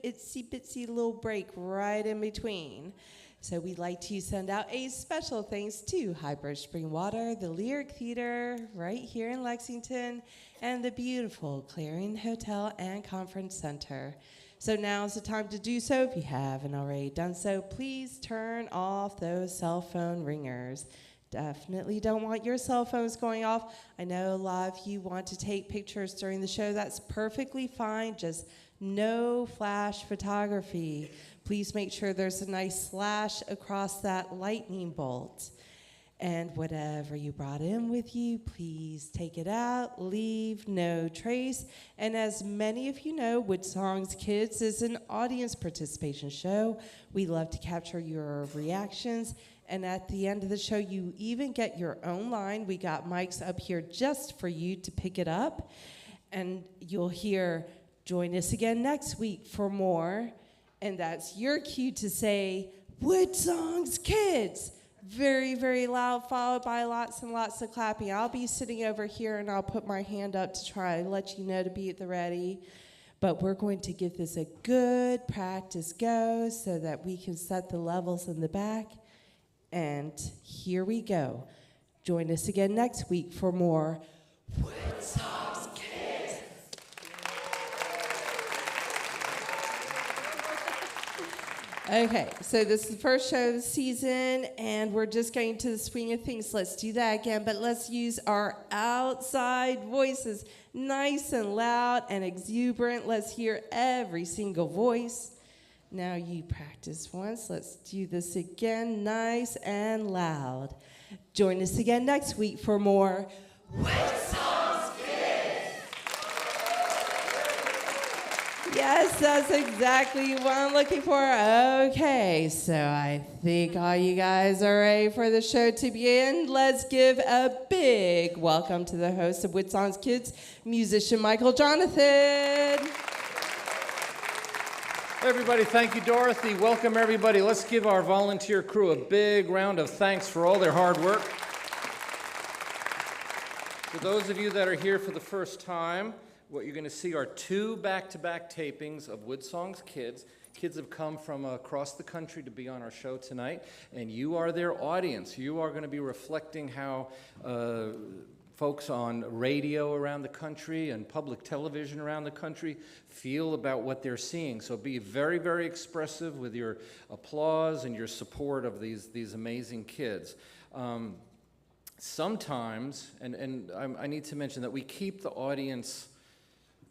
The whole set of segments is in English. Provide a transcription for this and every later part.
itsy bitsy little break right in between. So we'd like to send out a special thanks to Highbridge Spring Water, the Lyric Theater right here in Lexington, and the beautiful Clarion Hotel and Conference Center. So now's the time to do so. If you haven't already done so, please turn off those cell phone ringers. Definitely don't want your cell phones going off. I know a lot of you want to take pictures during the show. That's perfectly fine. Just no flash photography. Please make sure there's a nice slash across that lightning bolt. And whatever you brought in with you, please take it out, leave no trace. And as many of you know, WoodSongs Kids is an audience participation show. We love to capture your reactions. And at the end of the show, you even get your own line. We got mics up here just for you to pick it up. And you'll hear, join us again next week for more. And that's your cue to say, WoodSongs Kids. Very, very loud, followed by lots and lots of clapping. I'll be sitting over here, and I'll put my hand up to try to let you know to be at the ready. But we're going to give this a good practice go so that we can set the levels in the back. And here we go. Join us again next week for more WoodSongs Kids. Okay, so this is the first show of the season, and we're just getting to the swing of things. Let's do that again, but let's use our outside voices, nice and loud and exuberant. Let's hear every single voice. Now you practice once. Let's do this again, nice and loud. Join us again next week for more WoodSongs Kids. Yes, that's exactly what I'm looking for. Okay, so I think all you guys are ready for the show to begin. Let's give a big welcome to the host of WoodSongs Kids, musician Michael Jonathan. Everybody, thank you, Dorothy. Welcome, everybody. Let's give our volunteer crew a big round of thanks for all their hard work. For those of you that are here for the first time, what you're going to see are 2 back-to-back tapings of WoodSongs Kids. Kids have come from across the country to be on our show tonight, and you are their audience. You are going to be reflecting how folks on radio around the country and public television around the country feel about what they're seeing. So be very, very expressive with your applause and your support of these amazing kids. Sometimes, and I need to mention that we keep the audience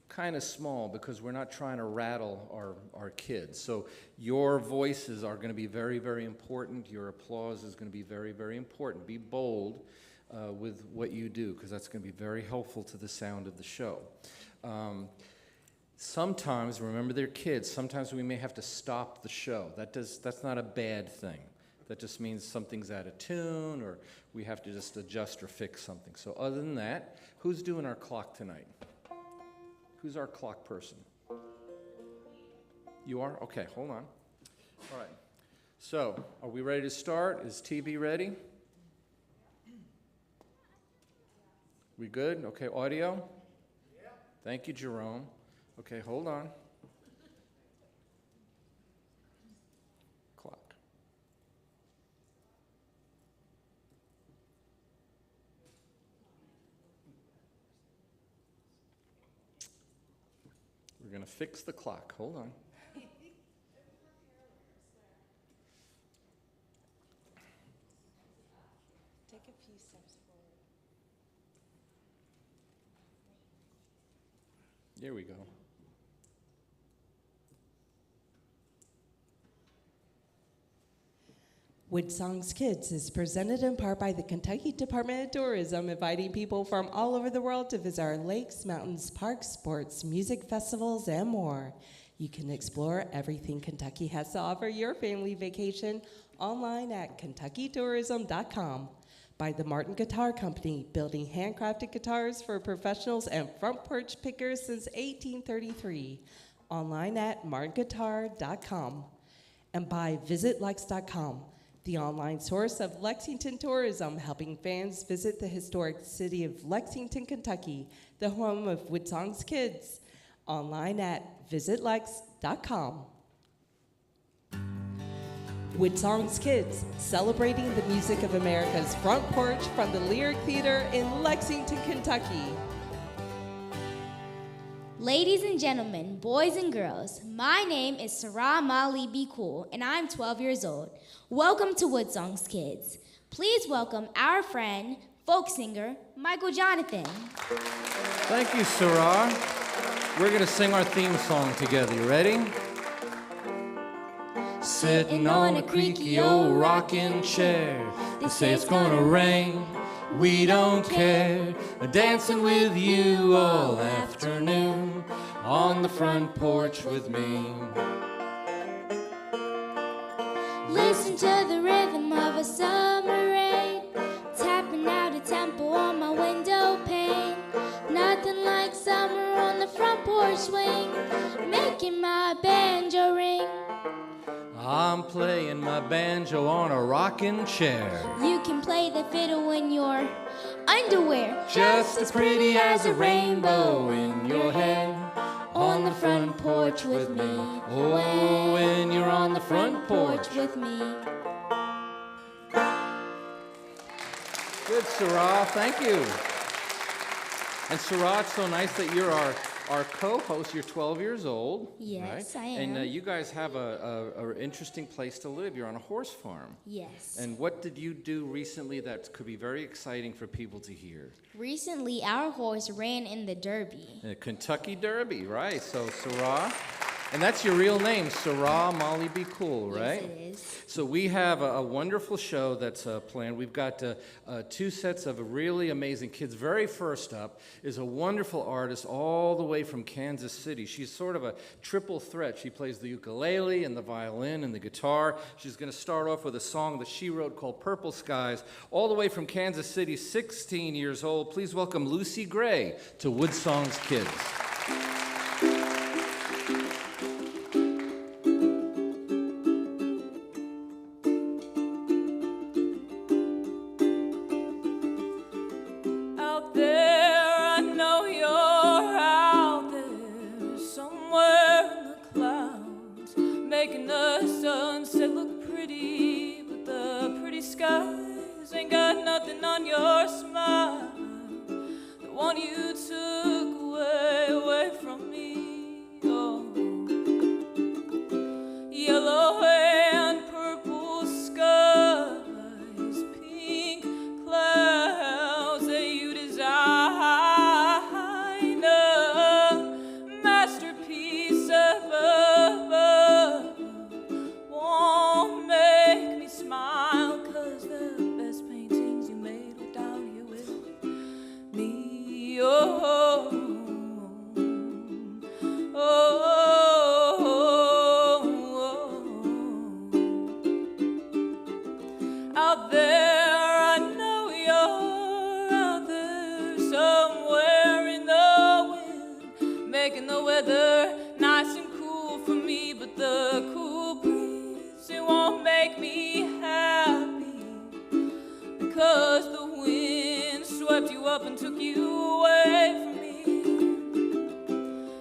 kind of small because we're not trying to rattle our kids. So your voices are going to be very, very important. Your applause is going to be very, very important. Be bold with what you do, because that's going to be very helpful to the sound of the show. Sometimes, remember they're kids, sometimes we may have to stop the show. That's not a bad thing. That just means something's out of tune, or we have to just adjust or fix something. So other than that, who's doing our clock tonight? Who's our clock person? You are? Okay, hold on. All right. So, are we ready to start? Is TB ready? We good? Okay, audio? Yeah. Thank you, Jerome. Okay, hold on. Clock. We're going to fix the clock. Hold on. Take a few steps forward. There we go. WoodSongs Kids is presented in part by the Kentucky Department of Tourism, inviting people from all over the world to visit our lakes, mountains, parks, sports, music festivals, and more. You can explore everything Kentucky has to offer your family vacation online at KentuckyTourism.com. By the Martin Guitar Company, building handcrafted guitars for professionals and front porch pickers since 1833. Online at martinguitar.com. And by VisitLex.com, the online source of Lexington tourism, helping fans visit the historic city of Lexington, Kentucky, the home of WoodSongs Kids. Online at VisitLex.com. woodsongs.com. WoodSongs Kids, celebrating the music of America's front porch from the Lyric Theater in Lexington, Kentucky. Ladies and gentlemen, boys and girls, my name is Sarah Mali Be Cool, and I'm 12 years old. Welcome to WoodSongs Kids. Please welcome our friend, folk singer, Michael Jonathan. Thank you, Sarah. We're going to sing our theme song together. You ready? Sitting on a creaky old rocking chair. They say it's gonna rain. We don't care. Dancing with you all afternoon on the front porch with me. Listen to the rhythm of a summer rain, tapping out a tempo on my window pane. Nothing like summer on the front porch swing, making my banjo ring. I'm playing my banjo on a rocking chair. You can play the fiddle in your underwear, Just as pretty as a rainbow in your hair. On the front porch with me. Oh, when you're on the front porch. with me. Good, Sarah. Thank you. And Sarah, it's so nice that you're our co-host. You're 12 years old. Yes, right? I am. And you guys have a interesting place to live. You're on a horse farm. Yes. And what did you do recently that could be very exciting for people to hear? Recently, our horse ran in the Derby. Kentucky Derby, right? So, Sarah. And that's your real name, Sarah Molly Be Cool, right? Yes, it is. So we have a wonderful show that's planned. We've got 2 sets of really amazing kids. Very first up is a wonderful artist all the way from Kansas City. She's sort of a triple threat. She plays the ukulele and the violin and the guitar. She's going to start off with a song that she wrote called Purple Skies, all the way from Kansas City, 16 years old. Please welcome Lucy Gray to WoodSongs Kids. Making the sunset look pretty, but the pretty skies ain't got nothing on your smile. The one you took away from me. Oh, yellow and purple skies, pink clouds that you design, a masterpiece of love. Won't make me smile, 'cause the best paintings you made were down here with me. Oh, oh, oh, oh. Out there, I know you're out there somewhere in the wind, making the weather nice and cool for me, but the cool breeze, it won't make me happy, because the wind swept you up and took you away from me.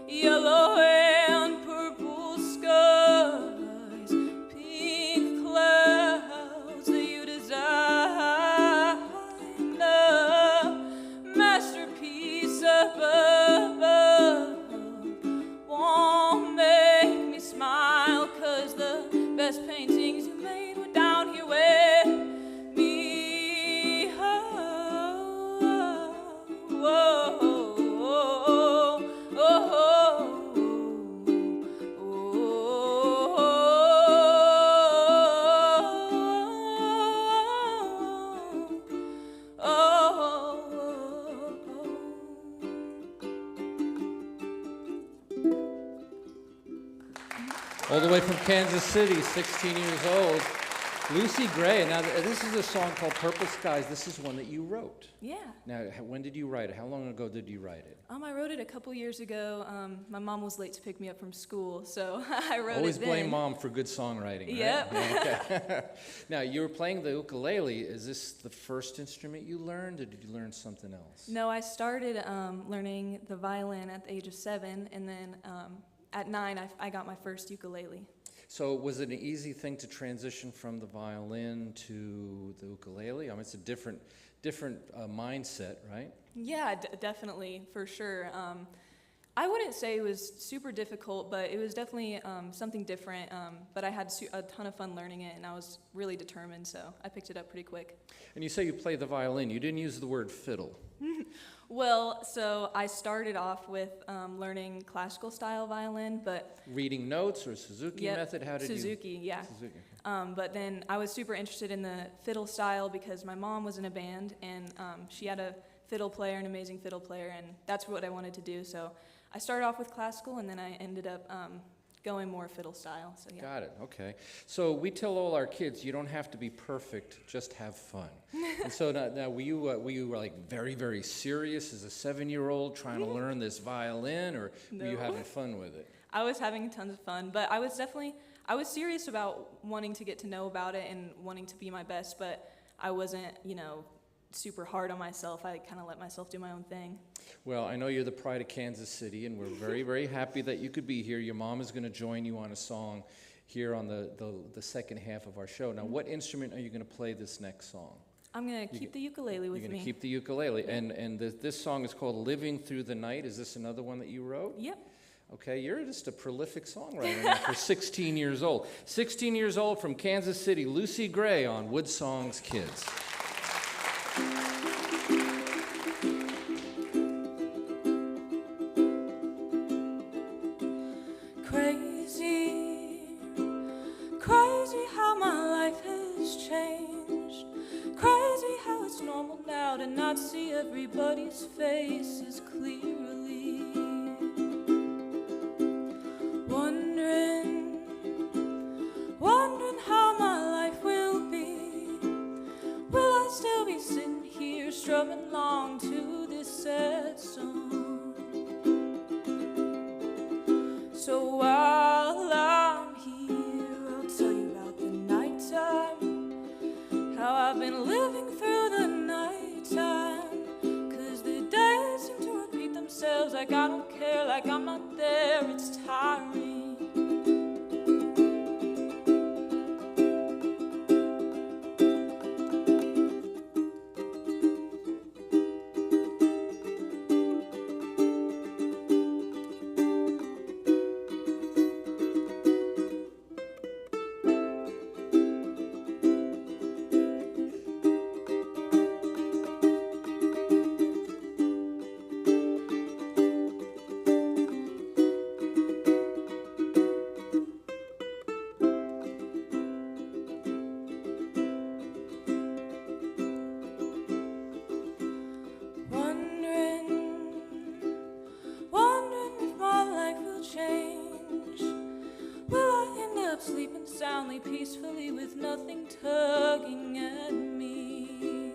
Yellow and purple skies, pink clouds that you design, a masterpiece above. Won't make me smile, 'cause the best paintings you made were down here with me. Oh, oh, oh, oh, All the way from Kansas City, 16 years old, Lucy Gray. Now, this is a song called Purple Skies. This is one that you wrote. yeah. Now, when did you write it? How long ago did you write it? I wrote it a couple years ago. My mom was late to pick me up from school, so I wrote Always it then. blame mom for good songwriting, right? Yep. Okay. Now, you were playing the ukulele. Is this the first instrument you learned, or did you learn something else? No, I started learning the violin at the age of 7, and then at 9, I got my first ukulele. So was it an easy thing to transition from the violin to the ukulele? I mean, it's a different mindset, right? Yeah, definitely, for sure. I wouldn't say it was super difficult, but it was definitely something different. But I had a ton of fun learning it, and I was really determined, so I picked it up pretty quick. And you say you play the violin. You didn't use the word fiddle. Well, so I started off with learning classical style violin, but Reading notes or Suzuki method? How did Suzuki, you? yeah. Suzuki, okay. But then I was super interested in the fiddle style because my mom was in a band, and she had a fiddle player, an amazing fiddle player, and that's what I wanted to do. So I started off with classical, and then I ended up going more fiddle style. So yeah. Got it. Okay. So we tell all our kids, you don't have to be perfect, just have fun. And so now were you like very, very serious as a 7-year-old trying to learn this violin, or were you No. having fun with it? I was having tons of fun, but I was serious about wanting to get to know about it and wanting to be my best, but I wasn't, super hard on myself. I kind of let myself do my own thing. Well, I know you're the pride of Kansas City, and we're very, very happy that you could be here. Your mom is going to join you on a song here on the second half of our show. Now, what instrument are you going to play this next song? I'm going to keep the ukulele with You're me. going to keep the ukulele. And this song is called Living Through the Night. Is this another one that you wrote? Yep. Okay, you're just a prolific songwriter now for 16 years old. 16 years old from Kansas City, Lucy Gray on WoodSongs Kids. Crazy how my life has changed. Crazy how it's normal now to not see everybody's faces clearly. Wondering how my life will be. Will I still be sitting here strumming along to this sad song? So while I'm here, I'll tell you about the nighttime, how I've been living through the nighttime, 'cause the days seem to repeat themselves, like I don't care, like I'm not there, it's tiring. Sleeping soundly, peacefully, with nothing tugging at me.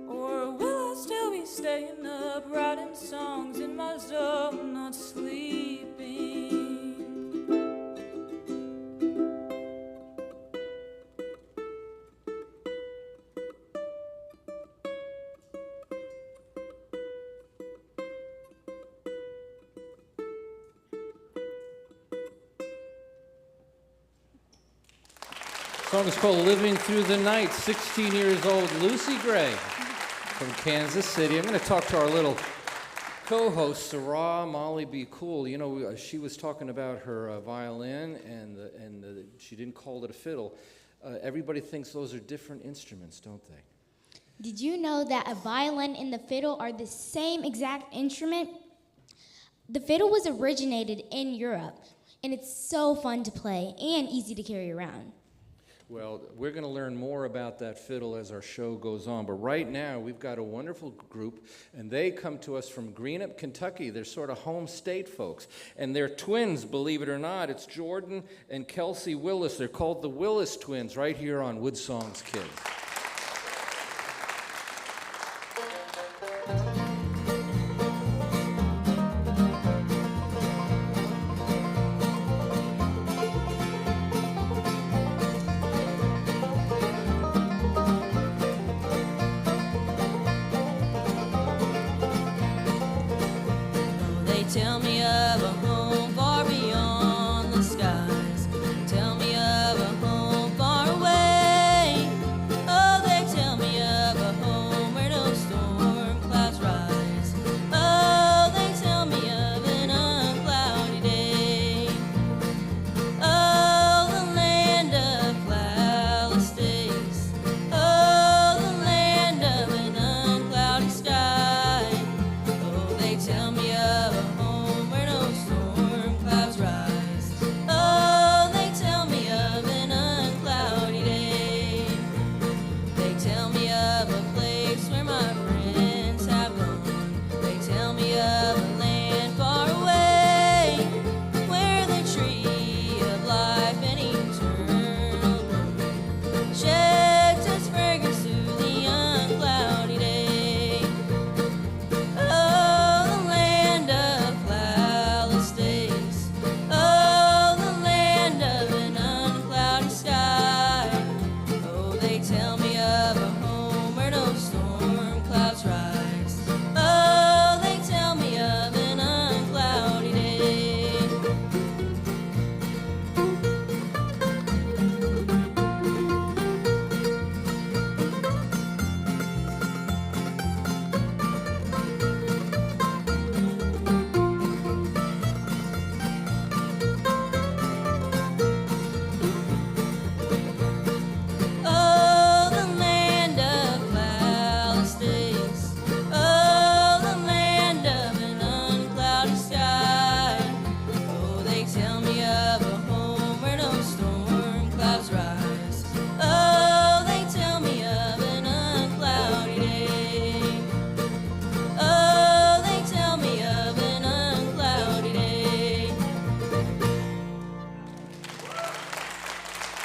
Or will I still be staying up, writing songs in my zone, not sleeping? The song is called Living Through the Night. 16 years old, Lucy Gray from Kansas City. I'm going to talk to our little co-host, Sarah Molly B. Cool. You know, she was talking about her violin, and she didn't call it a fiddle. Everybody thinks those are different instruments, don't they? Did you know that a violin and the fiddle are the same exact instrument? The fiddle was originated in Europe, and it's so fun to play and easy to carry around. Well, we're going to learn more about that fiddle as our show goes on. But right now, we've got a wonderful group, and they come to us from Greenup, Kentucky. They're sort of home state folks. And they're twins, believe it or not. It's Jordan and Kelsey Willis. They're called the Willis Twins right here on WoodSongs Kids.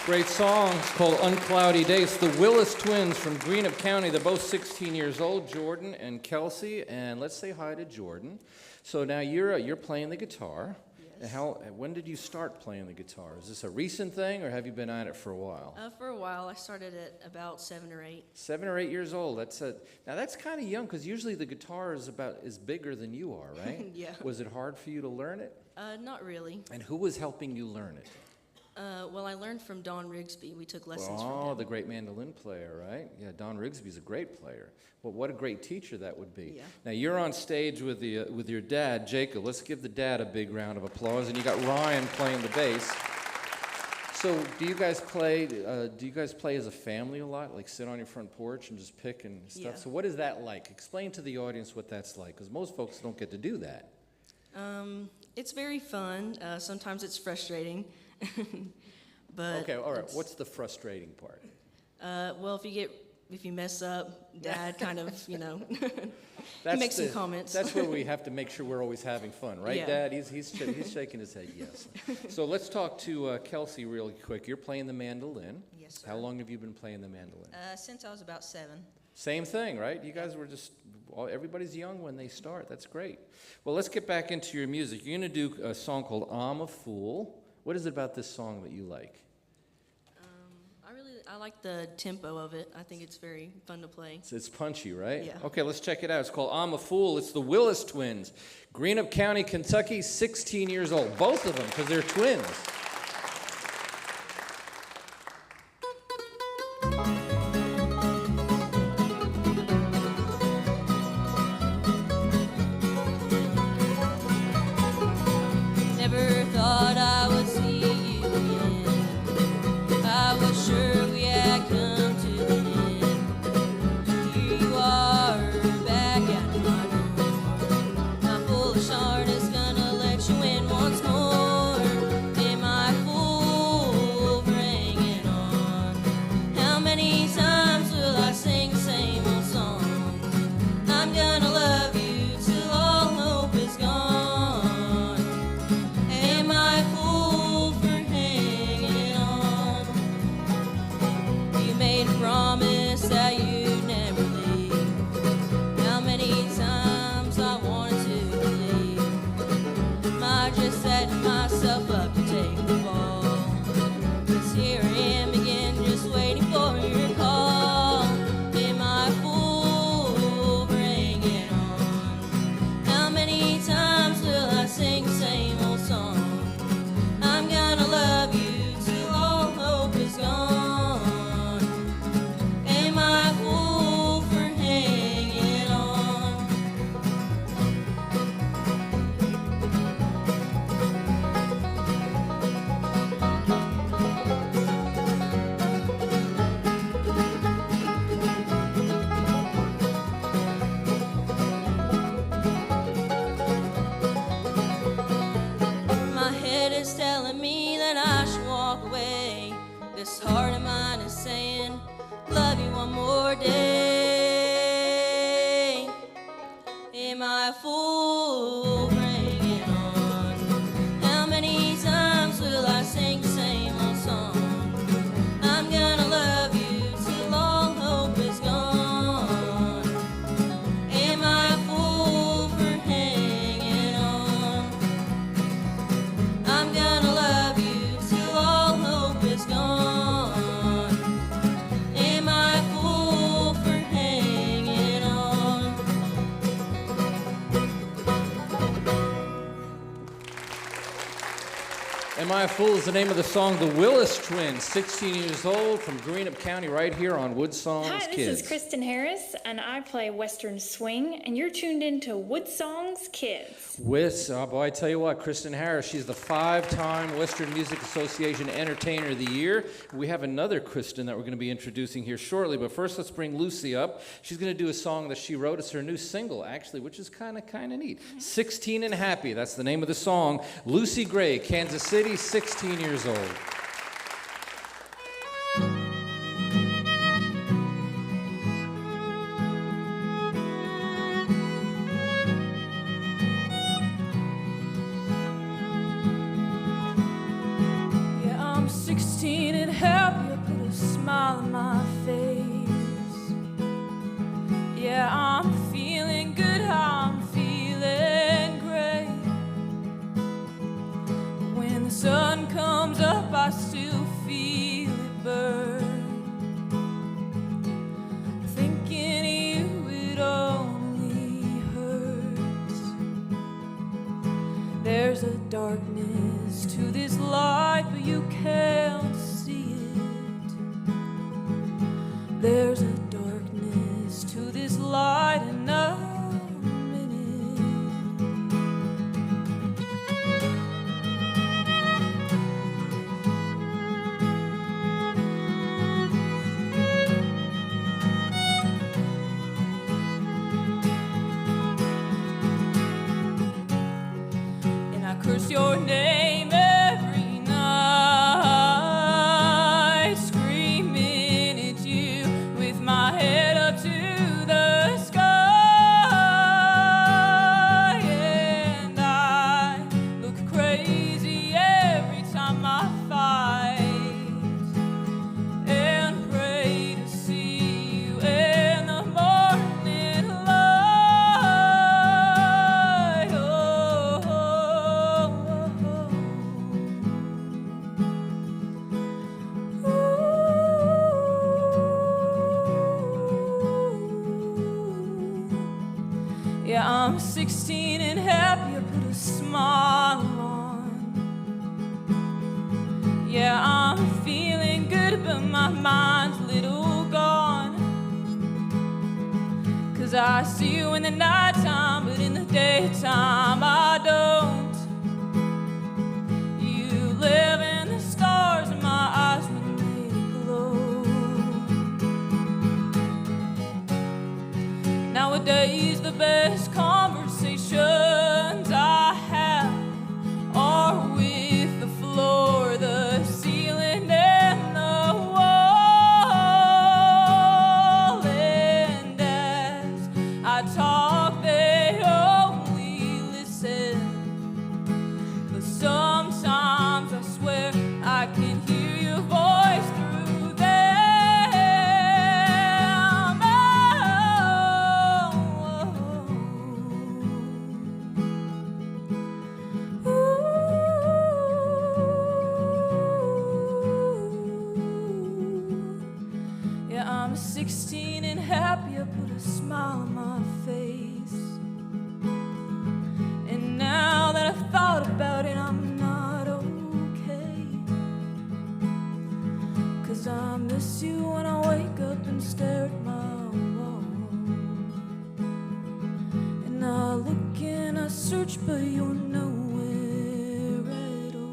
Great song. It's called Uncloudy Day. It's the Willis Twins from Greenup County. They're both 16 years old, Jordan and Kelsey. And let's say hi to Jordan. So now you're playing the guitar. Yes. When did you start playing the guitar? Is this a recent thing, or have you been at it for a while? For a while. I started at about 7 or 8. 7 or 8 years old. Now that's kind of young, because usually the guitar is bigger than you are, right? Yeah. Was it hard for you to learn it? Not really. And who was helping you learn it? Well, I learned from Don Rigsby. We took lessons from Oh, him. the great mandolin player, right? Yeah, Don Rigsby's a great player. Well, what a great teacher that would be. Yeah. Now, you're on stage with your dad, Jacob. Let's give the dad a big round of applause. And you got Ryan playing the bass. So, do you guys play as a family a lot? Like sit on your front porch and just pick and stuff? Yeah. So, what is that like? Explain to the audience what that's like, because most folks don't get to do that. It's very fun. Sometimes it's frustrating. But Okay, all right. What's the frustrating part? well, if you mess up, Dad kind of, he That's makes some comments. That's where we have to make sure we're always having fun, right, Yeah. Dad? He's shaking his head, yes. So let's talk to Kelsey real quick. You're playing the mandolin. Yes, sir. How long have you been playing the mandolin? Since I was about 7. Same thing, right? You guys were everybody's young when they start. That's great. Well, let's get back into your music. You're going to do a song called I'm a Fool. What is it about this song that you like? I like the tempo of it. I think it's very fun to play. It's punchy, right? Yeah. Okay, let's check it out. It's called I'm a Fool. It's the Willis Twins. Greenup County, Kentucky, 16 years old. Both of them, because they're twins. Never thought I would see you again. I was sure we had come to the end. Here you are, back at my door. My foolish heart is gonna let you in once more. Am I a fool for hanging on? How many times will I sing the same old song? I'm gonna love you till all hope is gone. Am I a fool for hanging on? You made a promise that you'd never leave. How many times I wanted to believe. I just set myself up to take the fall. 'Cause here I am again, just waiting for your call. Am I a fool for hanging on? How many times will I sing the same old song? I'm gonna love you till all hope is gone. Am I a fool for hanging on? My head is telling me that I should walk away. This heart of mine is saying, love you one more day. Am I a fool for hanging on? How many times will I sing the same old song? I'm gonna love you till all hope is gone. Am I a fool for hanging on? I'm gonna love you till all hope is gone. Am I a fool for hanging on? Am I a Fool is the name of the song. The Willis Twins, 16 years old, from Greenup County, right here on WoodSongs Hi, this Kids. is Kristen Harris, and I play Western Swing, and you're tuned into WoodSongs Kids. Oh boy, I tell you what, Kristen Harris, she's the 5-time Western Music Association Entertainer of the Year. We have another Kristen that we're going to be introducing here shortly, but first let's bring Lucy up. She's going to do a song that she wrote. It's her new single, actually, which is kind of neat. 16 and Happy, that's the name of the song. Lucy Gray, Kansas City, 16 years old. Yeah, I'm 16 and happy. smile on my face. Yeah, I'm feeling good, I'm feeling great. When the sun comes up, I still feel it burn. Thinking of you, it only hurts. There's a darkness to this light, but you can't see it. There's a darkness to this light, and I'm in it. And I curse your name every night, screaming at you with my head up to the sky. And I look crazy every time I fight, and pray to see you in the morning light. Oh, oh, oh, oh. Yeah, I'm 16 and happy, I put a smile on. Yeah, I'm feeling good, but my mind's a little gone. 'Cause I see you in the nighttime, but in the daytime I don't. You live in the stars, and my eyes when they glow. Nowadays the best conversations I have are with the floor, the ceiling, and the wall. And as I talk, they only listen. But sometimes I swear I can hear your voice through them. Oh, ooh. Yeah, I'm 16 and happy, I put a smile on my face. And now that I've thought about it, I'm not okay. 'Cause I miss you when I wake up and stare at my wall. And I look and I search, but you're nowhere at all.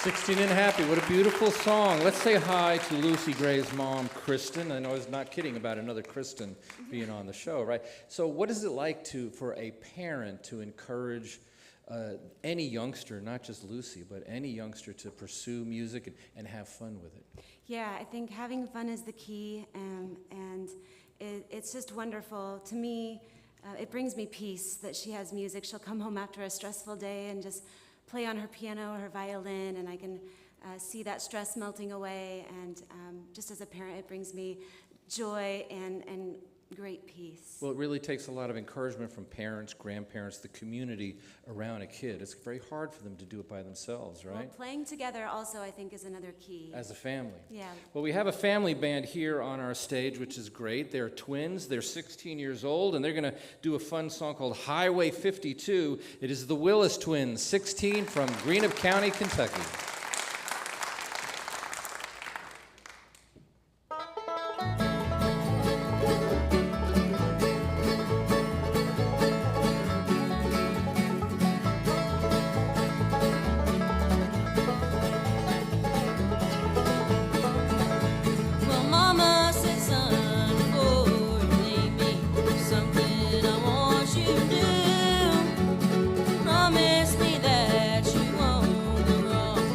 16 and happy, what a beautiful song. Let's say hi to Lucy Gray's mom, Kristen. I know I was not kidding about another Kristen being on the show, right? So what is it like for a parent to encourage any youngster, not just Lucy, but any youngster to pursue music and have fun with it? Yeah, I think having fun is the key, and it's just wonderful. To me, it brings me peace that she has music. She'll come home after a stressful day and just play on her piano or her violin, and I can see that stress melting away. And just as a parent, it brings me joy and great peace. Well, it really takes a lot of encouragement from parents, grandparents, the community around a kid. It's very hard for them to do it by themselves, right? Well, playing together also, I think, is another key. As a family. Yeah. Well, we have a family band here on our stage, which is great. They're twins. They're 16 years old, and they're going to do a fun song called Highway 52. It is the Willis Twins, 16, from Greenup County, Kentucky. Well, Mama said, son, before you leave me, there's something I want you to do. Promise me that you won't go wrong.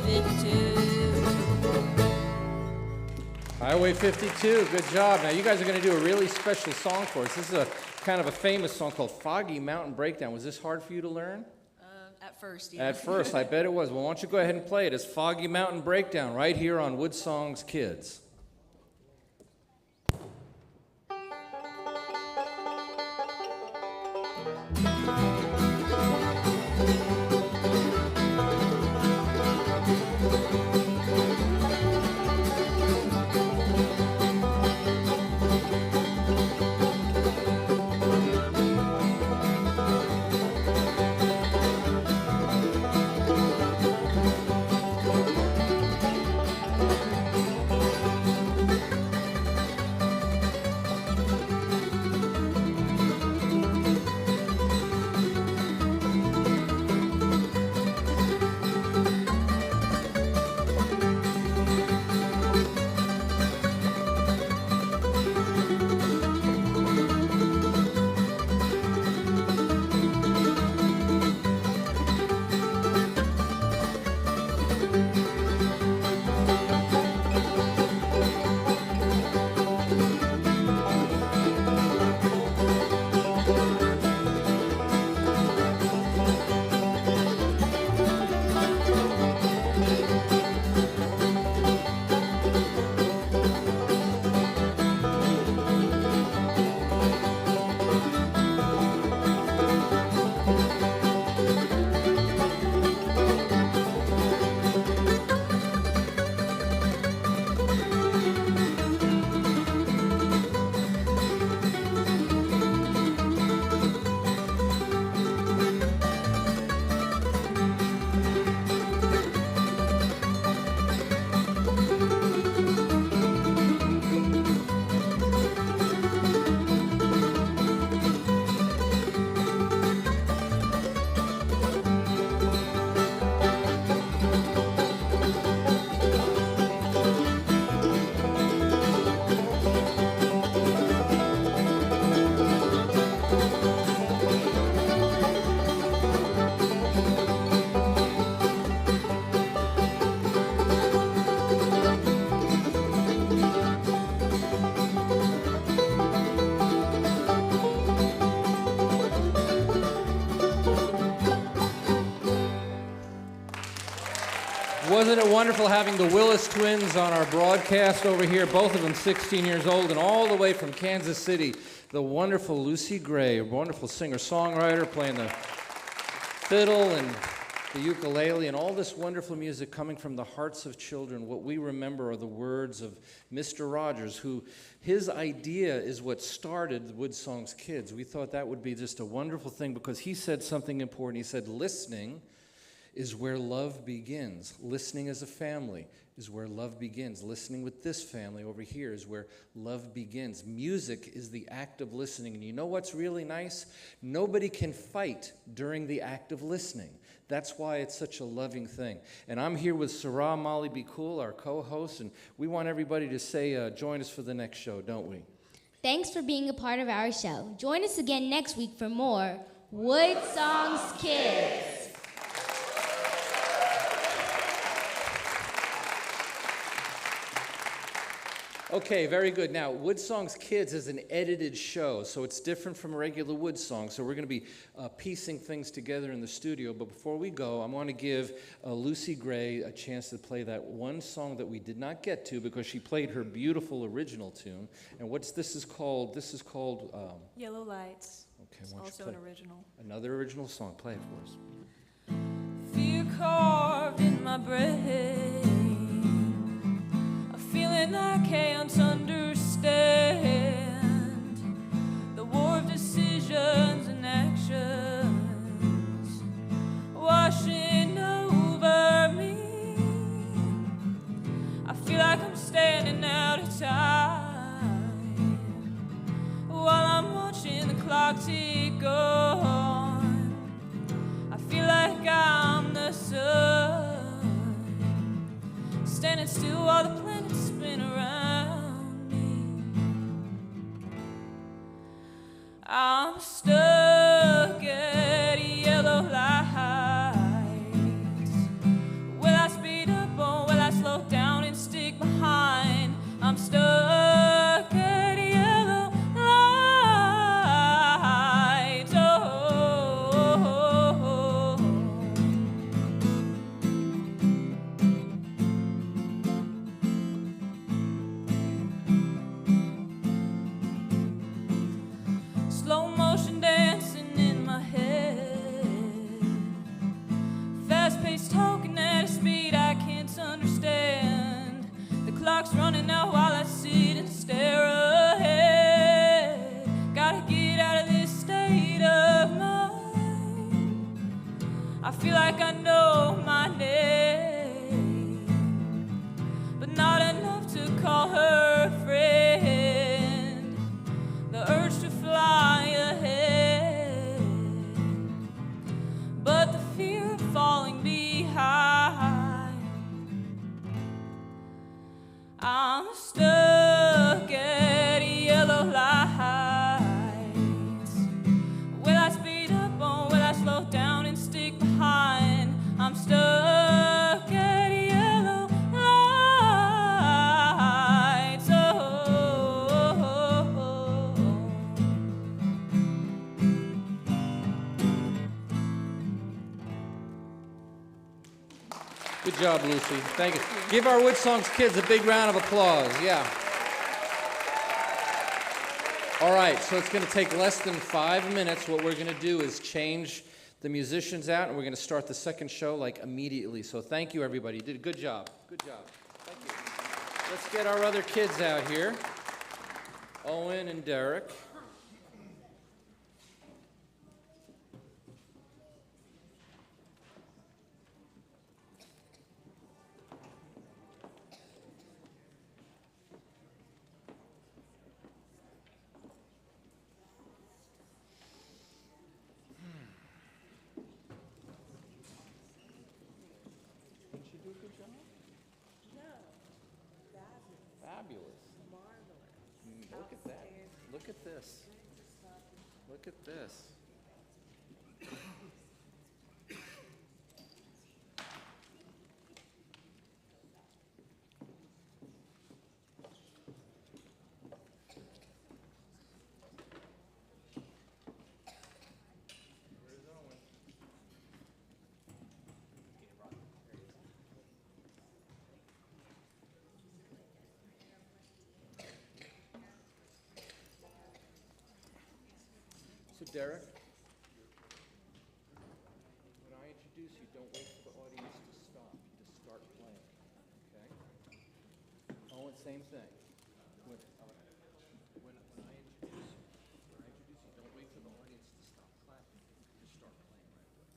52. Highway 52, good job. Now you guys are going to do a really special song for us. This is a kind of a famous song called Foggy Mountain Breakdown. Was this hard for you to learn? At first, yeah. At first, I bet it was. Well, why don't you go ahead and play it. It's Foggy Mountain Breakdown right here on WoodSongs Kids. Wasn't it wonderful having the Willis Twins on our broadcast over here, both of them 16 years old, and all the way from Kansas City, the wonderful Lucy Gray, a wonderful singer-songwriter, playing the fiddle and the ukulele, and all this wonderful music coming from the hearts of children. What we remember are the words of Mr. Rogers, who his idea is what started the WoodSongs Kids. We thought that would be just a wonderful thing because he said something important. He said, listening is where love begins. Listening as a family is where love begins. Listening with this family over here is where love begins. Music is the act of listening. And you know what's really nice? Nobody can fight during the act of listening. That's why it's such a loving thing. And I'm here with Sarah Molly Be Cool, our co-host, and we want everybody to say, join us for the next show, don't we? Thanks for being a part of our show. Join us again next week for more WoodSongs Kids. Okay, very good. Now, WoodSongs Kids is an edited show, so it's different from a regular WoodSong. So we're going to be piecing things together in the studio. But before we go, I want to give Lucy Gray a chance to play that one song that we did not get to because she played her beautiful original tune. And this is called? Yellow Lights. Okay, It's why don't you also play an original. another original song? Play it for us. Fear carved in my brain, a feeling I can't understand, the war of decisions and actions washing over me. I feel like I'm standing out of time while I'm watching the clock tick on. I feel like I'm the sun, standing still while the planets spin around me. I'm stuck at yellow lights. Will I speed up I'm stuck at yellow lights. Oh, slow motion dancing in my head, fast-paced talking at a speed I can't understand. The clock's running out while I sit and stare ahead. Gotta get out of this state of mind. I feel like I know my name, but not enough to call her friend. The urge to fly ahead, but the fear of falling behind. I'm stuck at yellow lights. Will I speed up or will I slow down and stick behind? I'm stuck at yellow lights. Good job, Lucy. Thank you. Give our WoodSongs kids a big round of applause. Yeah. All right, so it's going to take less than 5 minutes. What we're going to do is change the musicians out, and we're going to start the second show like immediately. So thank you, everybody. You did a good job. Good job. Thank you. Let's get our other kids out here. Owen and Derek. Fabulous. Marvelous. Look at that. Look at this. Look at this. So Derek, when I introduce you, don't wait for the audience to stop. You just start playing, okay? Owen, same thing. When I introduce you, don't wait for the audience to stop clapping. Just start playing right away.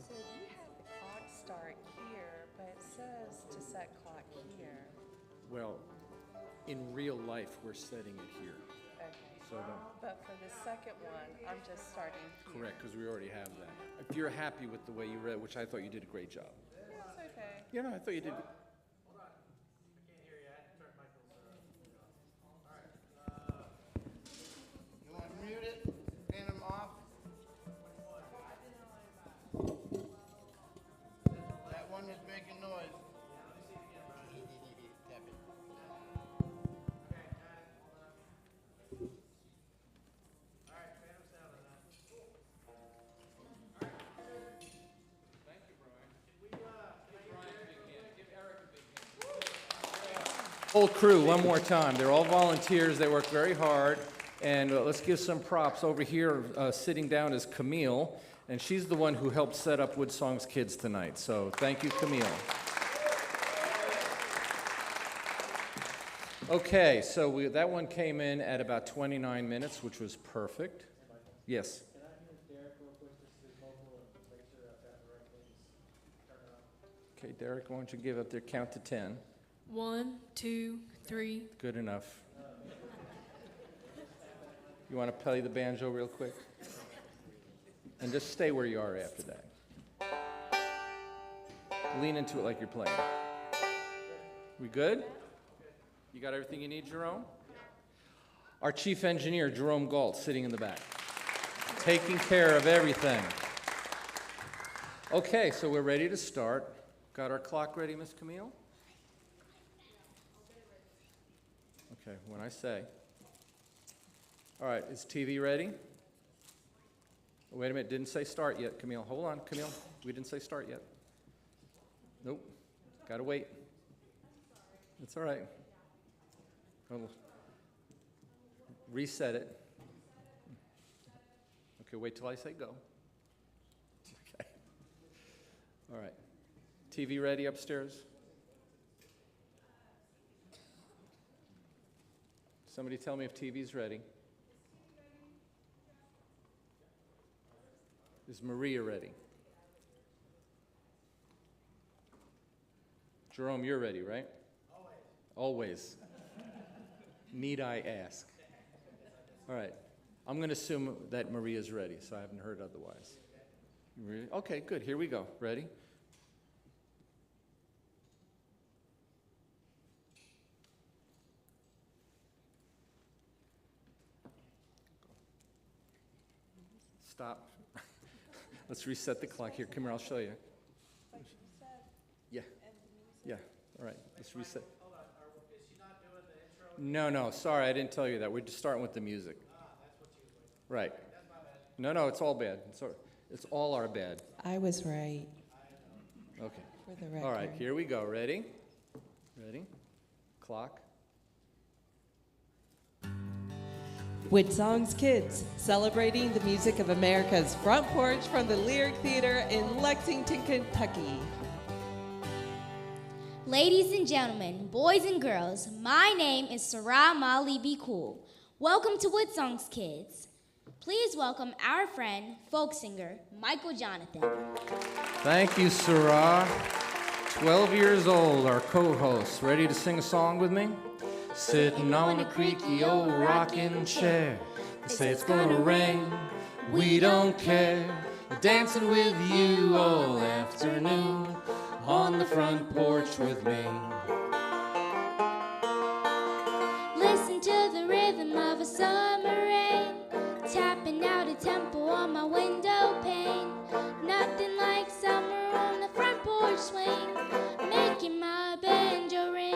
So you have clock start here, but it says to set clock here. Well, in real life, we're setting it here. Okay. So don't. But for the second one, I'm just starting here. Correct, because we already have that. If you're happy with the way you read, which I thought you did a great job. It's okay. You know, I thought you did. You want to mute it? Turn them off? That one is making noise. Tap it. Whole crew, one more time. They're all volunteers. They work very hard. And let's give some props. Over here, sitting down is Camille, and she's the one who helped set up WoodSongs Kids tonight. So thank you, Camille. Okay, so that one came in at about 29 minutes, which was perfect. Yes. Can I hear Derek real quick, just his vocal, and make sure I've got the right things turned on? Okay, Derek, why don't you give up their count to 10? 1, 2, 3. Good enough. You want to play the banjo real quick? And just stay where you are after that. Lean into it like you're playing. We good? You got everything you need, Jerome? Our chief engineer, Jerome Galt, sitting in the back, taking care of everything. Okay, so we're ready to start. Got our clock ready, Miss Camille? Okay, when I say. All right, is TV ready? Oh, wait a minute, didn't say start yet, Camille. Hold on, Camille. We didn't say start yet. Nope, gotta wait. It's all right. Reset it. Okay, wait till I say go. Okay. All right. TV ready upstairs? Somebody tell me if TV's ready. Is Maria ready? Jerome, you're ready, right? Always. Need I ask? All right. I'm going to assume that Maria's ready, so I haven't heard otherwise. You ready? Okay, good. Here we go. Ready? Stop. Let's reset the clock here. Come here, I'll show you. Yeah. Yeah. All right. Let's reset. Hold on. Is she not doing the intro? No, sorry, I didn't tell you that. We're just starting with the music. That's what she was waiting for. Right. That's my bad. No, it's all bad. It's all our bad. I was right. Okay. For the record. All right, here we go. Ready? Ready? Clock. WoodSongs Kids, celebrating the music of America's front porch from the Lyric Theater in Lexington, Kentucky. Ladies and gentlemen, boys and girls, my name is Sarah Molly Be Cool. Welcome to WoodSongs Kids. Please welcome our friend, folk singer, Michael Jonathan. Thank you, Sarah. 12 years old, our co-host. Ready to sing a song with me? Sitting on a creaky old rocking chair. They say it's gonna rain, we don't care. Dancing with you all afternoon on the front porch with me. Listen to the rhythm of a summer rain, tapping out a tempo on my window pane. Nothing like summer on the front porch swing, making my banjo ring.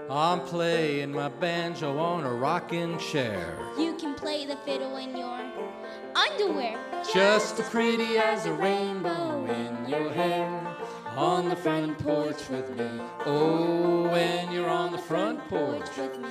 I'm playing my banjo on a rocking chair. You can play the fiddle in your underwear, Just as pretty as a rainbow in your hair. On the front porch with me. Oh, when you're on the front porch. with me.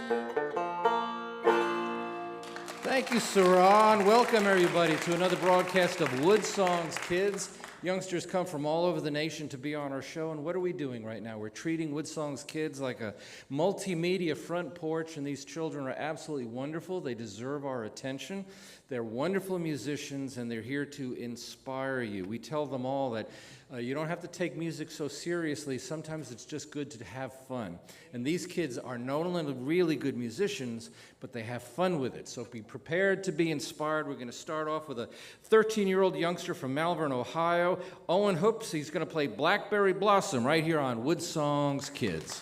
Thank you, Sarah, and welcome everybody to another broadcast of WoodSongs Kids. Youngsters come from all over the nation to be on our show, and what are we doing right now? We're treating WoodSongs Kids like a multimedia front porch, and these children are absolutely wonderful. They deserve our attention. They're wonderful musicians, and they're here to inspire you. We tell them all that you don't have to take music so seriously. Sometimes it's just good to have fun. And these kids are not only really good musicians, but they have fun with it. So be prepared to be inspired. We're going to start off with a 13-year-old youngster from Malvern, Ohio, Owen Hoops. He's going to play Blackberry Blossom right here on WoodSongs Kids.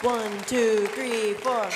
1, 2, 3, 4.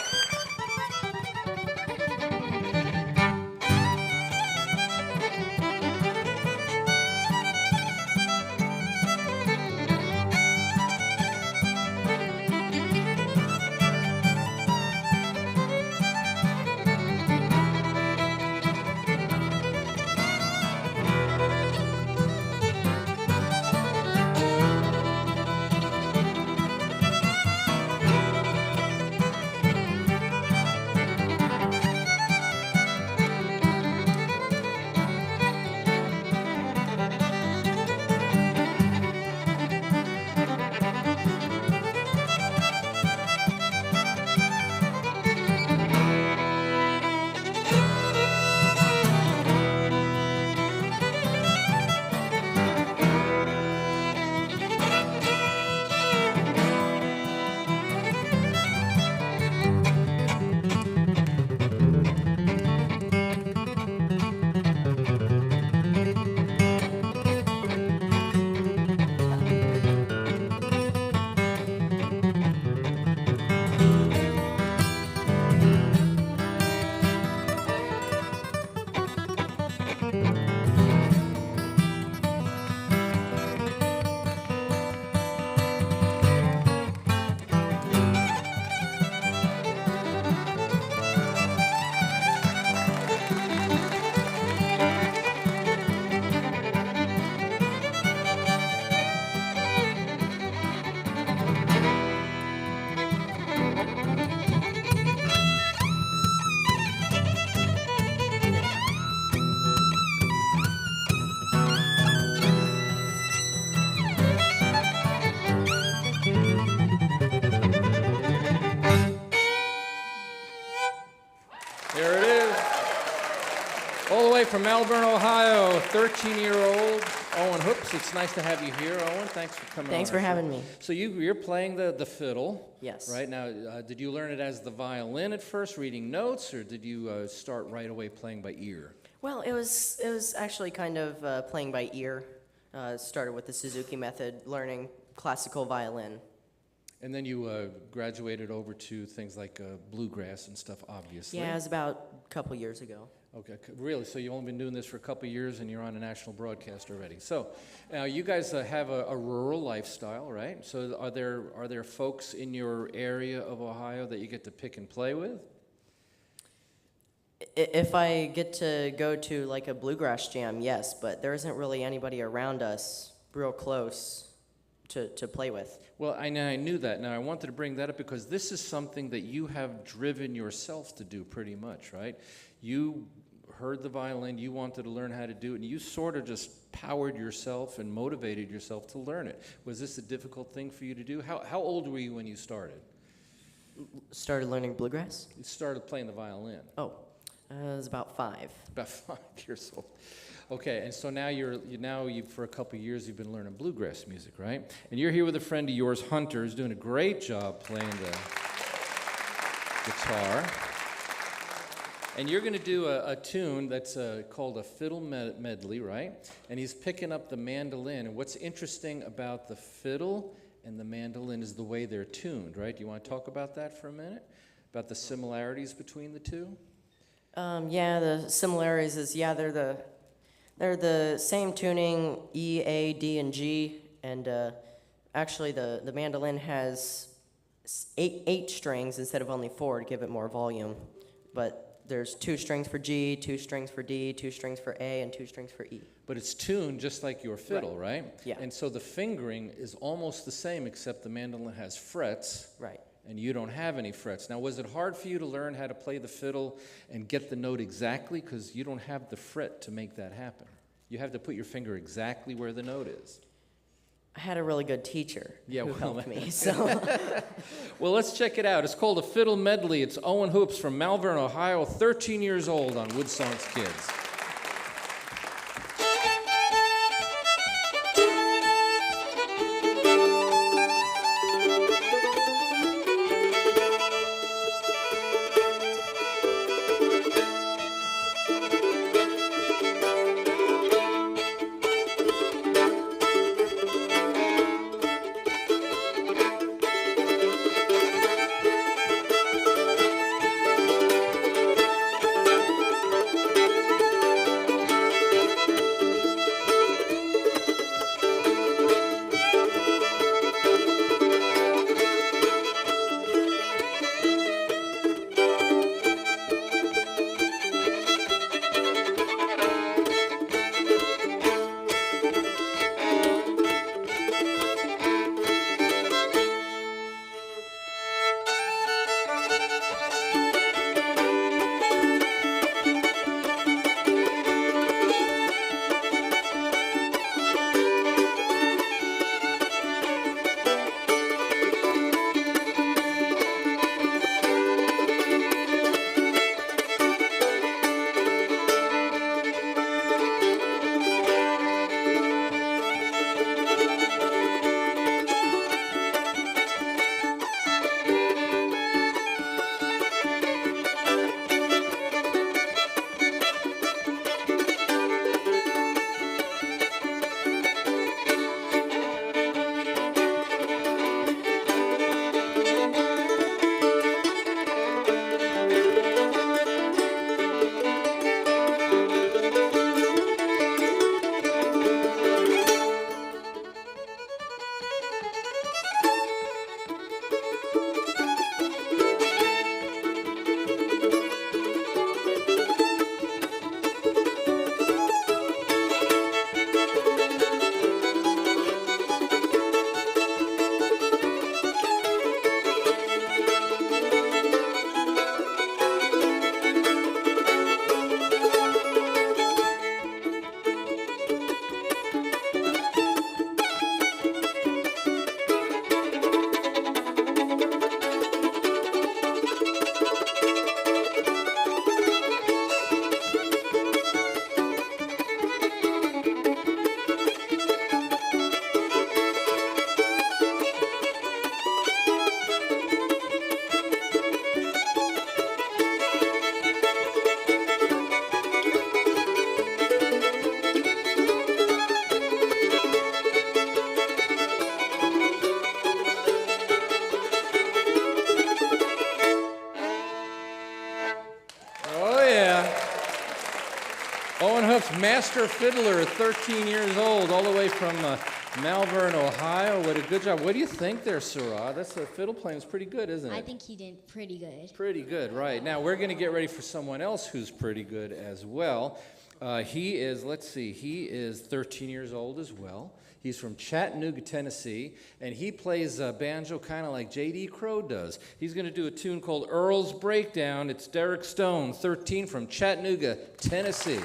way from Melbourne, Ohio, 13-year-old Owen Hoops. It's nice to have you here, Owen. Thanks for coming. Thanks for having me. So you're playing the fiddle. Yes. Right now, did you learn it as the violin at first, reading notes, or did you start right away playing by ear? Well, it was actually kind of playing by ear. Started with the Suzuki method, learning classical violin. And then you graduated over to things like bluegrass and stuff, obviously. Yeah, it was about a couple years ago. Okay, really? So you've only been doing this for a couple of years and you're on a national broadcast already. So now you guys have a rural lifestyle, right? So are there folks in your area of Ohio that you get to pick and play with? If I get to go to like a bluegrass jam, yes, but there isn't really anybody around us real close to play with. Well, I knew that. Now, I wanted to bring that up because this is something that you have driven yourself to do pretty much, right? You heard the violin, you wanted to learn how to do it, and you sort of just powered yourself and motivated yourself to learn it. Was this a difficult thing for you to do? How old were you when you started? Started learning bluegrass? You started playing the violin. Oh, I was about 5. About 5 years old. Okay, and so now you for a couple of years you've been learning bluegrass music, right? And you're here with a friend of yours, Hunter, who's doing a great job playing the guitar. And you're going to do a tune that's called a fiddle medley, right? And he's picking up the mandolin. And what's interesting about the fiddle and the mandolin is the way they're tuned, right? Do you want to talk about that for a minute? About the similarities between the two? Yeah, the similarities is, they're the same tuning, E, A, D, and G, and actually the mandolin has eight strings instead of only 4 to give it more volume. But there's 2 strings for G, 2 strings for D, 2 strings for A, and 2 strings for E. But it's tuned just like your fiddle, right? Yeah. And so the fingering is almost the same, except the mandolin has frets. Right. And you don't have any frets. Now, was it hard for you to learn how to play the fiddle and get the note exactly? Because you don't have the fret to make that happen. You have to put your finger exactly where the note is. I had a really good teacher who helped me, so. Well, let's check it out. It's called a fiddle medley. It's Owen Hoops from Malvern, Ohio, 13 years old on WoodSongs Kids. That's Master Fiddler, 13 years old, all the way from Malvern, Ohio. What a good job. What do you think there, Sarah? That's the fiddle playing is pretty good, isn't it? I think he did pretty good. Pretty good, right. Now, we're going to get ready for someone else who's pretty good as well. He is 13 years old as well. He's from Chattanooga, Tennessee, and he plays banjo kind of like J.D. Crowe does. He's going to do a tune called Earl's Breakdown. It's Derek Stone, 13, from Chattanooga, Tennessee.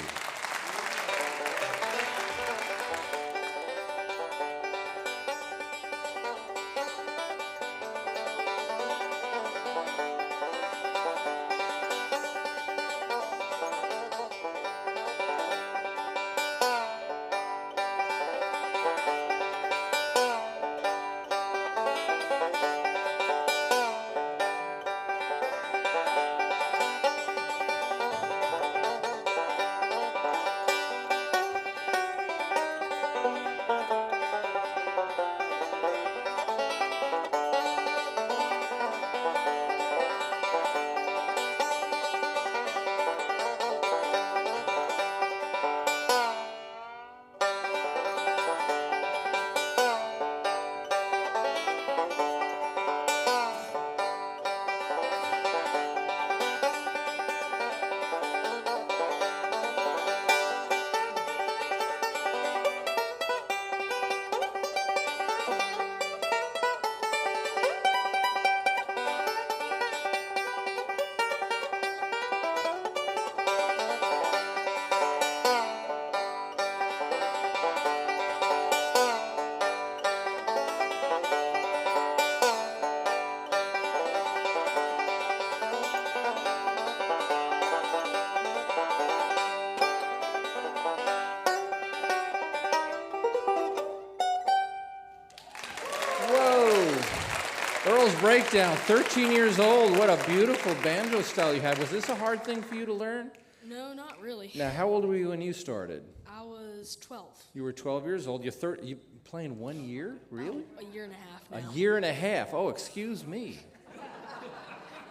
Earl's Breakdown, 13 years old. What a beautiful banjo style you had. Was this a hard thing for you to learn? No, not really. Now, how old were you when you started? I was 12. You were 12 years old. You playing 1 year? Really? A year and a half now. A year and a half. Oh, excuse me.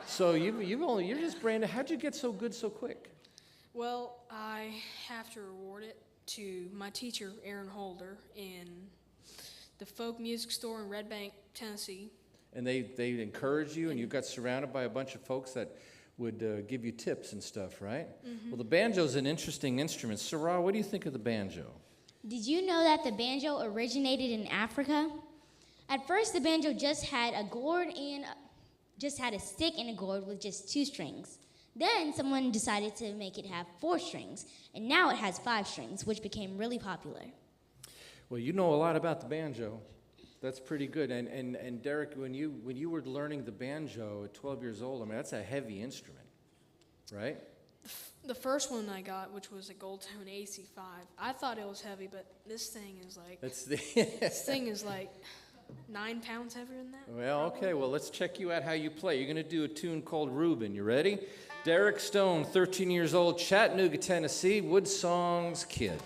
So you're just brand new. How'd you get so good so quick? Well, I have to reward it to my teacher, Aaron Holder, in the folk music store in Red Bank, Tennessee. And they encouraged you, and you got surrounded by a bunch of folks that would give you tips and stuff, right? Mm-hmm. Well, the banjo's an interesting instrument. Sarah, what do you think of the banjo? Did you know that the banjo originated in Africa? At first, the banjo just had a gourd and just had a stick and a gourd with just 2 strings. Then someone decided to make it have 4 strings, and now it has 5 strings, which became really popular. Well, you know a lot about the banjo. That's pretty good. And Derek, when you were learning the banjo at 12 years old, I mean, that's a heavy instrument, right? The first one I got, which was a Gold Tone AC5, I thought it was heavy, but this thing is like this thing is like 9 pounds heavier than that. Well, okay. Well, let's check you out how you play. You're going to do a tune called Reuben. You ready? Derek Stone, 13 years old, Chattanooga, Tennessee, WoodSongs kid.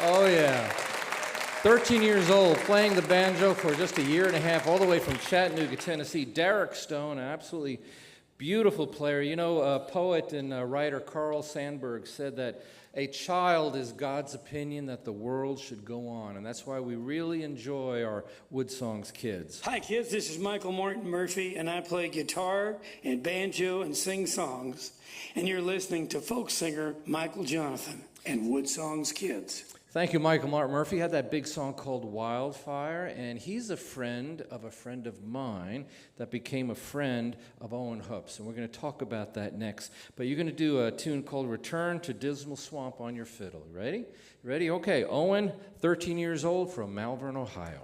Oh, yeah. 13 years old, playing the banjo for just a year and a half, all the way from Chattanooga, Tennessee. Derek Stone, an absolutely beautiful player. You know, poet and writer Carl Sandburg said that a child is God's opinion that the world should go on, and that's why we really enjoy our WoodSongs kids. Hi, kids. This is Michael Martin Murphy, and I play guitar and banjo and sing songs. And you're listening to folk singer Michael Jonathan and WoodSongs Kids. Thank you, Michael Martin Murphy. He had that big song called Wildfire, and he's a friend of mine that became a friend of Owen Hoops, and we're going to talk about that next. But you're going to do a tune called Return to Dismal Swamp on your fiddle. Ready? Ready? Okay. Owen, 13 years old, from Malvern, Ohio.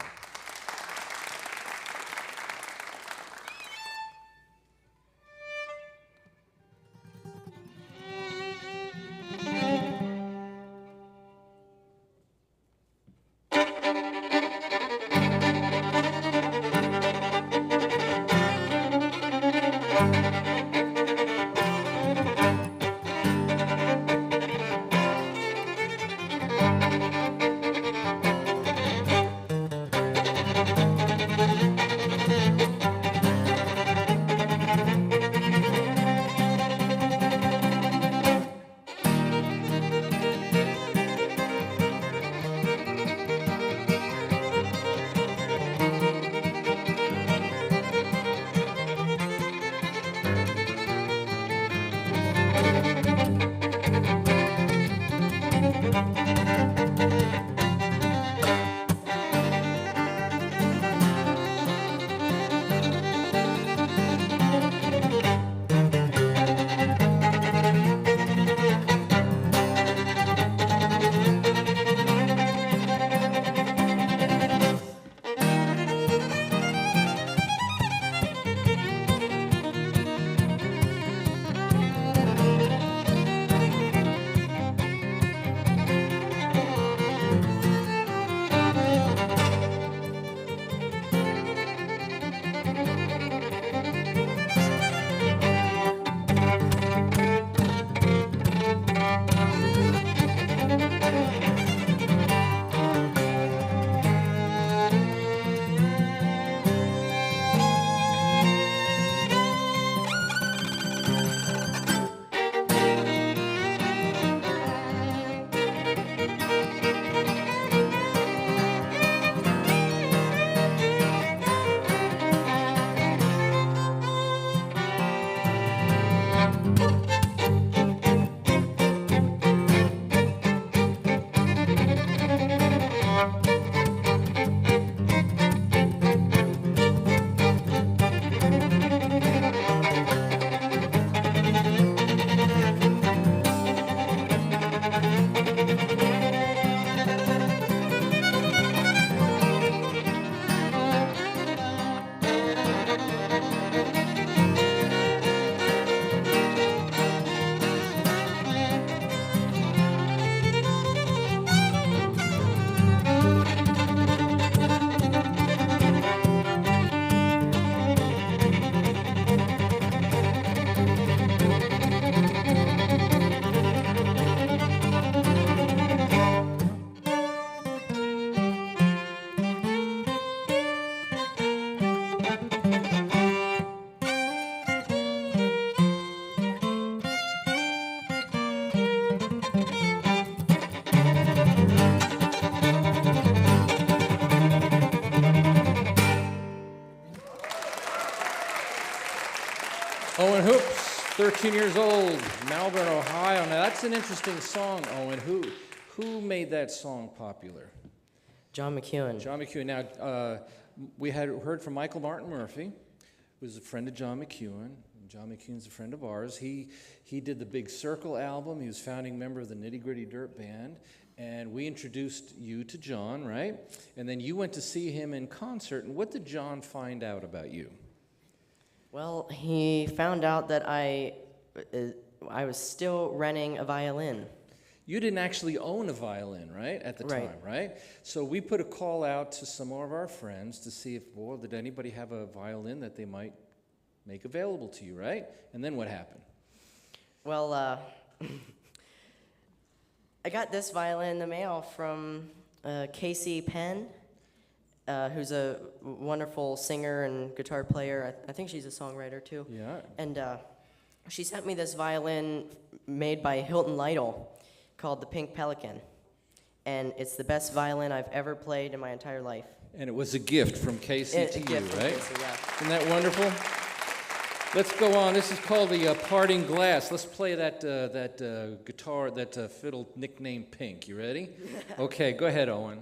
Owen Hoops, 13 years old, Malvern, Ohio. Now that's an interesting song, Owen. Who made that song popular? John McEwen. John McEwen. Now, we had heard from Michael Martin Murphy, who's a friend of John McEwen. John McEwen's a friend of ours. He did the Big Circle album. He was founding member of the Nitty Gritty Dirt Band. And we introduced you to John, right? And then you went to see him in concert. And what did John find out about you? Well, he found out that I was still renting a violin. You didn't actually own a violin, right, at the time, right? So we put a call out to some of our friends to see if, well, did anybody have a violin that they might make available to you, right? And then what happened? Well, I got this violin in the mail from Casey Penn, who's a wonderful singer and guitar player. I think she's a songwriter too. Yeah. And she sent me this violin made by Hilton Lytle called the Pink Pelican. And it's the best violin I've ever played in my entire life. And it was a gift from Casey to you, right? Casey, yeah. Isn't that wonderful? Let's go on. This is called the Parting Glass. Let's play that guitar, that fiddle nicknamed Pink. You ready? Okay, go ahead, Owen.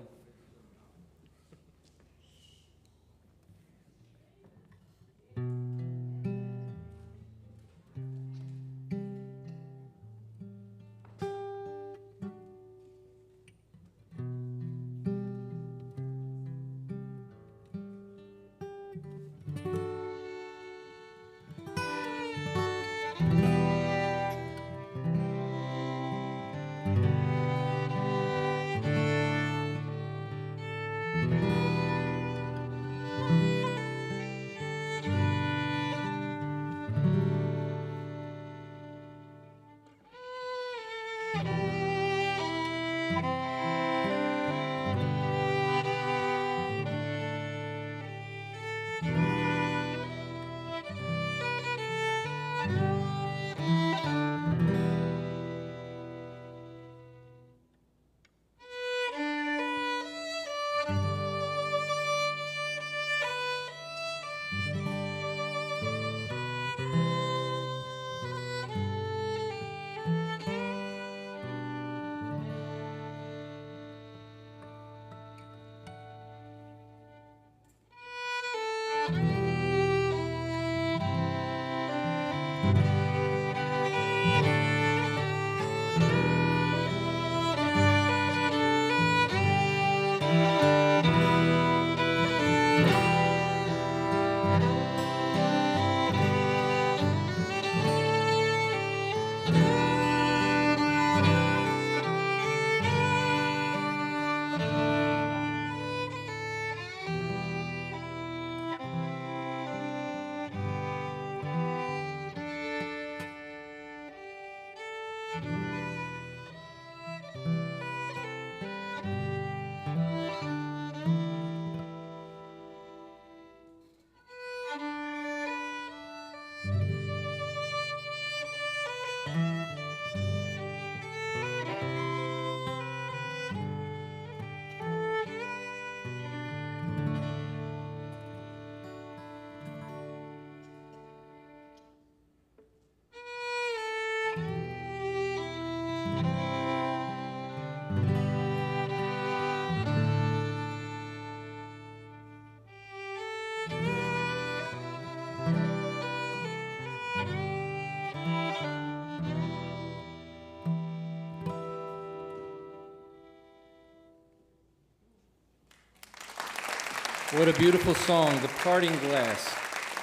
What a beautiful song, The Parting Glass.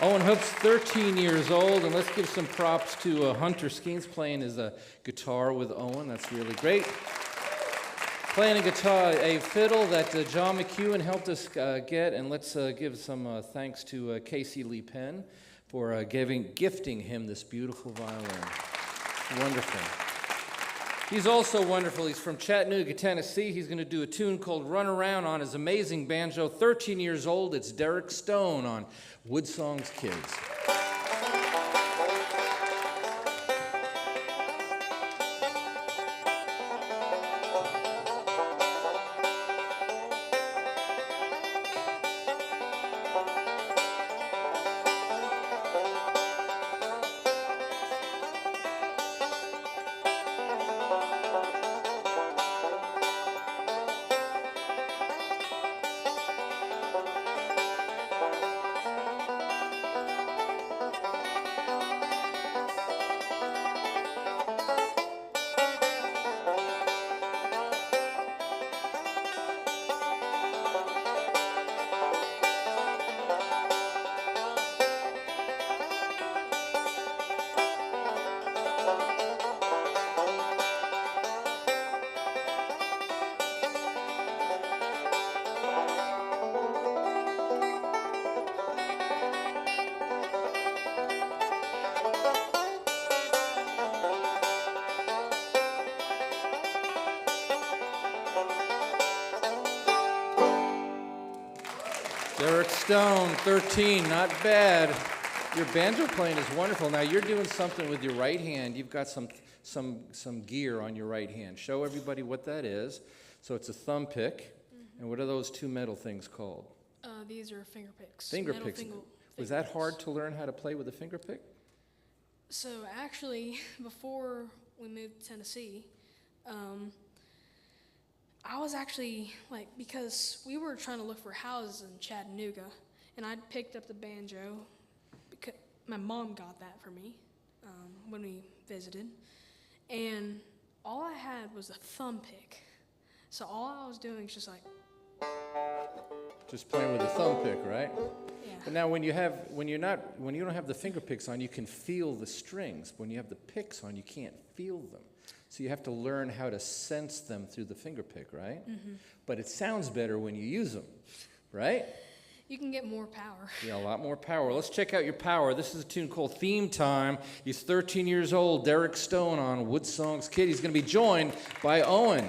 Owen Hoops, 13 years old, and let's give some props to Hunter Skeens playing his guitar with Owen. That's really great. Playing a guitar, a fiddle that John McEwen helped us get, and let's give some thanks to Casey Lee Penn for gifting him this beautiful violin. Wonderful. He's also wonderful. He's from Chattanooga, Tennessee. He's going to do a tune called Run Around on his amazing banjo. 13 years old. It's Derek Stone on WoodSongs Kids. Derek Stone, 13, not bad. Your banjo playing is wonderful. Now you're doing something with your right hand. You've got some gear on your right hand. Show everybody what that is. So it's a thumb pick. And what are those two metal things called? These are finger picks. Finger picks. Was that hard to learn how to play with a finger pick? So actually, before we moved to Tennessee, I was actually, because we were trying to look for houses in Chattanooga, and I picked up the banjo because my mom got that for me when we visited, and all I had was a thumb pick. So all I was doing was just playing with a thumb pick, right? Yeah. But now when you don't have the finger picks on, you can feel the strings. When you have the picks on, you can't feel them. So you have to learn how to sense them through the finger pick, right? Mm-hmm. But it sounds better when you use them, right? You can get more power. Yeah, a lot more power. Let's check out your power. This is a tune called Theme Time. He's 13 years old, Derek Stone on WoodSongs Kid. He's going to be joined by Owen.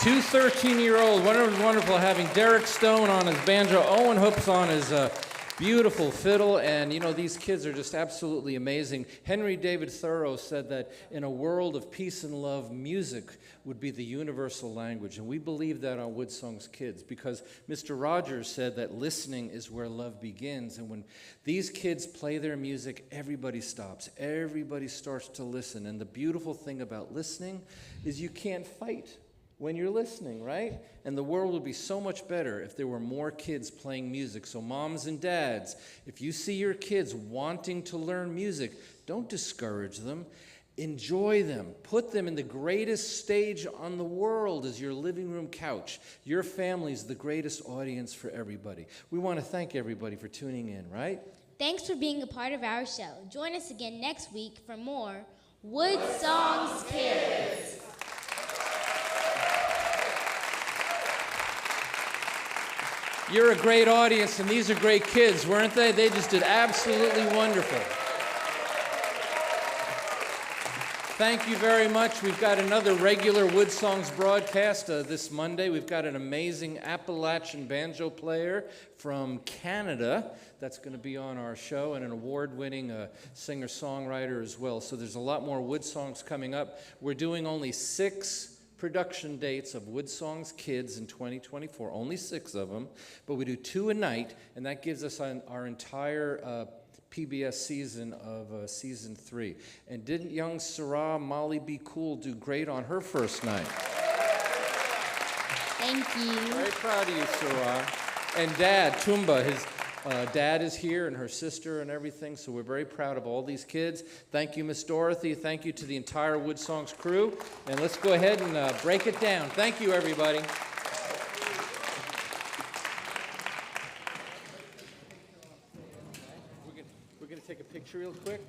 Two 13-year-olds. Wonderful having Derek Stone on his banjo, Owen Hoops on his beautiful fiddle, and these kids are just absolutely amazing. Henry David Thoreau said that in a world of peace and love, music would be the universal language, and we believe that on WoodSongs Kids, because Mr. Rogers said that listening is where love begins, and when these kids play their music, everybody stops. Everybody starts to listen, and the beautiful thing about listening is you can't fight when you're listening, right? And the world would be so much better if there were more kids playing music. So moms and dads, if you see your kids wanting to learn music, don't discourage them. Enjoy them. Put them in the greatest stage on the world as your living room couch. Your family's the greatest audience for everybody. We want to thank everybody for tuning in, right? Thanks for being a part of our show. Join us again next week for more WoodSongs Kids. You're a great audience, and these are great kids, weren't they? They just did absolutely wonderful. Thank you very much. We've got another regular WoodSongs broadcast this Monday. We've got an amazing Appalachian banjo player from Canada that's going to be on our show, and an award-winning singer-songwriter as well. So there's a lot more WoodSongs coming up. We're doing only 6 production dates of WoodSongs Kids in 2024, only 6 of them, but we do 2 a night, and that gives us our entire PBS season of season 3. And didn't young Sarah Molly B. Cool do great on her first night? Thank you. Very proud of you, Sarah. And Dad, Tumba, his dad is here, and her sister and everything, so we're very proud of all these kids. Thank you, Miss Dorothy. Thank you to the entire WoodSongs crew. And let's go ahead and break it down. Thank you, everybody. We're going to take a picture real quick.